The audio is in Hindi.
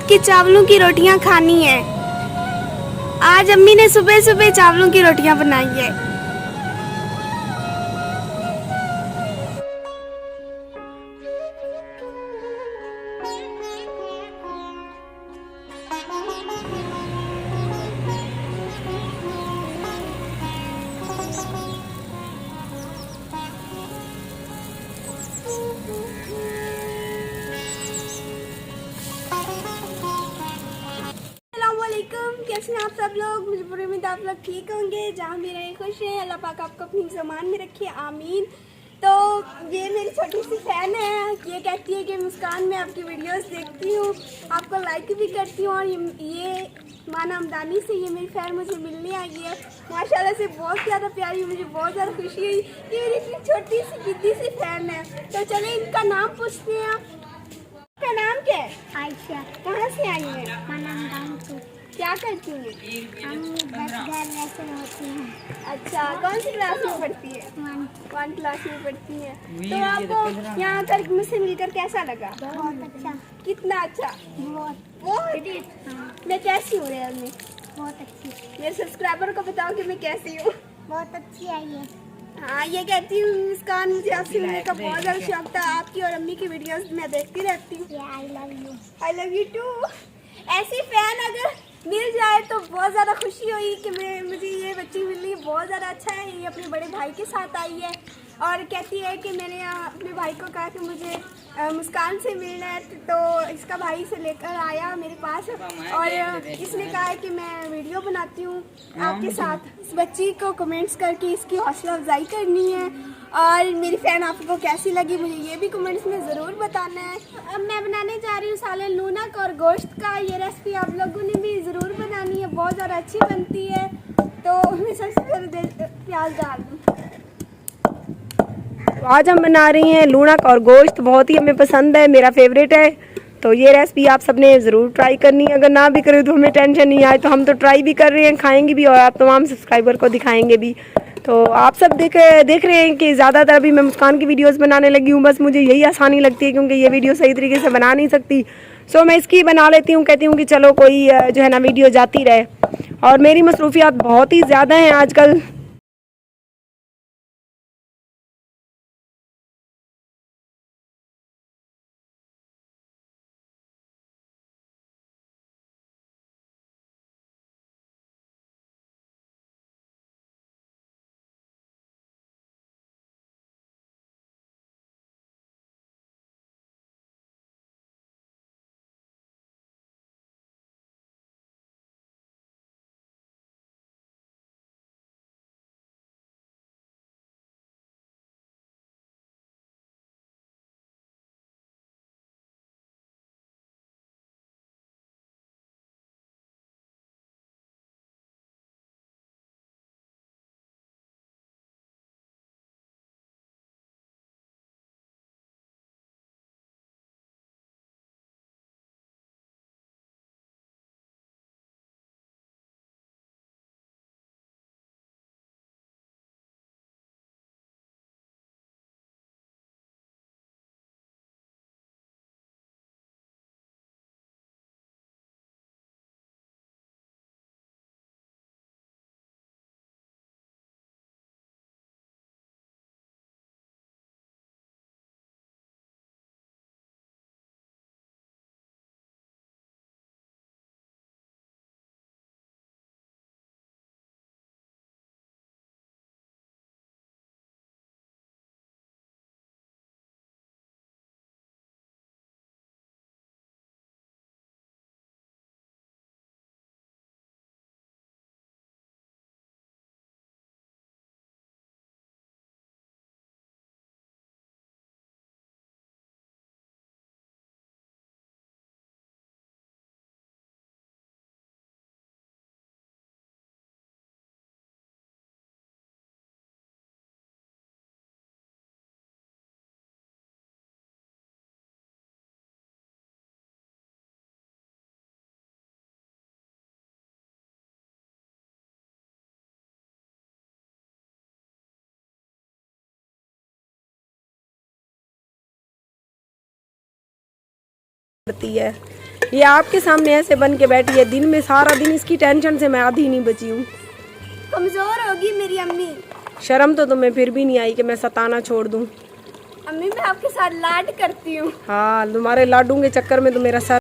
कि चावलों की रोटियां खानी है। आज अम्मी ने सुबह सुबह चावलों की रोटियां बनाई है। अस्सलामुअलैकुम, कैसे हैं आप सब लोग। मुझे पूरी उम्मीद आप लोग ठीक होंगे, जहाँ भी रहे खुश हैं। अल्लाह पाक आपको अपनी ज़मान में रखे, आमीन। तो ये मेरी छोटी सी फैन है, ये कहती है कि मुस्कान मैं आपकी वीडियोस देखती हूँ, आपको लाइक भी करती हूँ। और ये माना हमदानी से ये मेरी फैन मुझे मिलने आई है। माशाल्लाह से बहुत ज़्यादा प्यारी, मुझे बहुत ज़्यादा खुशी हुई। ये मेरी इतनी छोटी सी बिद्दी सी फैन है। तो चले इनका नाम पूछते हैं। आपका नाम क्या है? आयशा। कहाँ से आई है? मनामदान। क्या करती हैं? हम बस घर वैसे होती हैं। अच्छा, कौन सी क्लास में पढ़ती है? 1 क्लास में पढ़ती है। तो आपको यहाँ कर मुझसे मिलकर कैसा लगा? बहुत अच्छा। कितना अच्छा? बहुत। हाँ, मैं कैसी हूँ रियल में? बहुत अच्छी। मेरे सब्सक्राइबर को बताओ कि मैं कैसी हूँ। बहुत अच्छी आई है। हाँ, ये कहती हूँ मुस्कान, मुझे आपसे मिलने का बहुत ज़्यादा शौक था। आपकी और अम्मी की वीडियोस मैं देखती रहती हूँ। I love you. I love you too. ऐसी फैन अगर मिल जाए तो बहुत ज़्यादा खुशी हुई कि मुझे ये बच्ची मिली। बहुत ज़्यादा अच्छा है। ये अपने बड़े भाई के साथ आई है और कहती है कि मैंने अपने भाई को कहा कि मुझे मुस्कान से मिलना है, तो इसका भाई से लेकर आया मेरे पास और इसने कहा है कि मैं वीडियो बनाती हूँ आपके साथ। इस बच्ची को कमेंट्स करके इसकी हौसला अफजाई करनी है। और मेरी फैन आपको कैसी लगी मुझे ये भी कमेंट्स में ज़रूर बताना है। अब मैं बनाने जा रही हूँ सालन लूनक और गोश्त का। ये रेसिपी आप लोगों ने भी ज़रूर बनानी है, बहुत ज़्यादा अच्छी बनती है। तो मैं सबसे पहले प्याज डाल दूँ। आज हम बना रही हैं लूनक और गोश्त, बहुत ही हमें पसंद है, मेरा फेवरेट है। तो ये रेसिपी आप सबने ज़रूर ट्राई करनी है। अगर ना भी करें तो हमें टेंशन नहीं आए, तो हम तो ट्राई भी कर रहे हैं, खाएंगे भी और आप तमाम सब्सक्राइबर को दिखाएंगे भी। तो आप सब देख रहे हैं कि ज़्यादातर अभी मैं मुस्कान की वीडियोस बनाने लगी हूँ। बस मुझे यही आसानी लगती है क्योंकि ये वीडियो सही तरीके से बना नहीं सकती। सो मैं इसकी बना लेती हूँ, कहती हूँ कि चलो कोई जो है ना वीडियो जाती रहे। और मेरी मसरूफियात बहुत ही ज़्यादा हैं आजकल। है ये आपके सामने ऐसे बन के बैठी है, दिन में सारा दिन इसकी टेंशन से मैं आधी नहीं बची हूँ। कमजोर होगी मेरी अम्मी। शर्म तो तुम्हें फिर भी नहीं आई कि मैं सताना छोड़ दूँ। अम्मी मैं आपके साथ लाड करती हूँ। हाँ, तुम्हारे लाडू के चक्कर में तो मेरा सर